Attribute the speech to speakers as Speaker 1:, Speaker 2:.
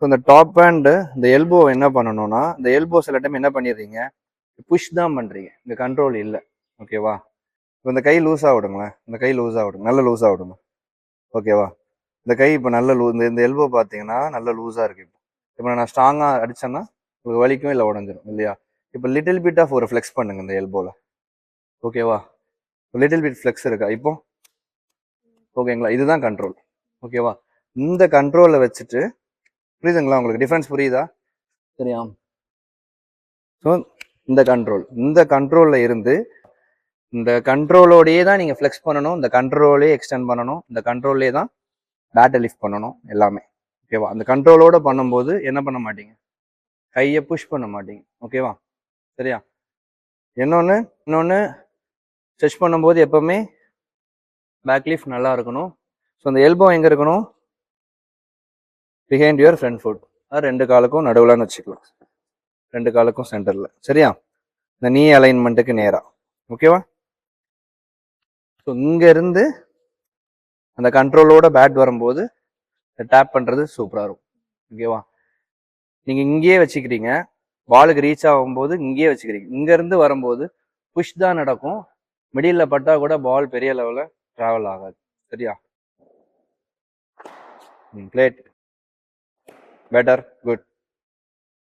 Speaker 1: இந்த top and இந்த elbow என்ன பண்ணணும்னா, இந்த எல்போ சில டைம் என்ன பண்ணிடுறீங்க, புஷ் தான் பண்ணுறீங்க, இந்த கண்ட்ரோல் இல்லை. ஓகேவா? இப்போ இந்த கை லூஸாக விடுங்களேன், இந்த கை லூஸாக விடுங்க, நல்ல லூஸாக விடுங்க. ஓகேவா? இந்த கை இப்போ நல்ல இந்த எல்போ பார்த்தீங்கன்னா நல்ல லூஸாக இருக்குது. இப்போ நான் ஸ்ட்ராங்காக அடித்தேன்னா உங்களுக்கு வலிக்கும் இல்லை உடஞ்சிரும் இல்லையா? இப்போ லிட்டில் பிட் ஆஃப் ஒரு ஃப்ளெக்ஸ் பண்ணுங்க இந்த எல்போவில். ஓகேவா? லிட்டில் பிட் ஃப்ளெக்ஸ் இருக்கா இப்போ? ஓகேங்களா? இதுதான் கண்ட்ரோல். ஓகேவா? இந்த கண்ட்ரோலை வச்சுட்டு, புரியுதுங்களா உங்களுக்கு? டிஃப்ரென்ஸ் புரியுதா? சரியா? ஸோ இந்த கண்ட்ரோலில் இருந்து இந்த கண்ட்ரோலோடையே தான் நீங்கள் ஃப்ளெக்ஸ் பண்ணணும், இந்த கண்ட்ரோலே எக்ஸ்டெண்ட் பண்ணணும், இந்த கண்ட்ரோல்லே தான் பேட்டை லிஃப்ட் பண்ணணும் எல்லாமே. ஓகேவா? அந்த கண்ட்ரோலோட பண்ணும்போது என்ன பண்ண மாட்டீங்க, கையை புஷ் பண்ண மாட்டீங்க. ஓகேவா? சரியா? இன்னொன்று ஸ்ட்ரெச் பண்ணும்போது எப்பவுமே பேக் லிஃப்ட் நல்லா இருக்கணும். ஸோ அந்த எல்போ எங்கே இருக்கணும், பிஹைண்ட் யுவர் ஃப்ரண்ட் ஃபுட், ரெண்டு காலுக்கும் நடுவில்னு வச்சுக்கலாம், ரெண்டு காலுக்கும் சென்டரில். சரியா? இந்த நீ அலைன்மெண்ட்டுக்கு நேராக. ஓகேவா? ஸோ இங்கேருந்து அந்த கண்ட்ரோலோட பேட் வரும்போது டேப் பண்ணுறது சூப்பராக இருக்கும். ஓகேவா? நீங்கள் இங்கேயே வச்சுக்கிறீங்க, பாலுக்கு ரீச் ஆகும்போது இங்கேயே வச்சுக்கிறீங்க, இங்கேருந்து வரும்போது புஷ் தான் நடக்கும், மிடில் பட்டா கூட பால் பெரிய லெவலில் ட்ராவல் ஆகாது. சரியா? பிளேட் பெட்டர், குட்.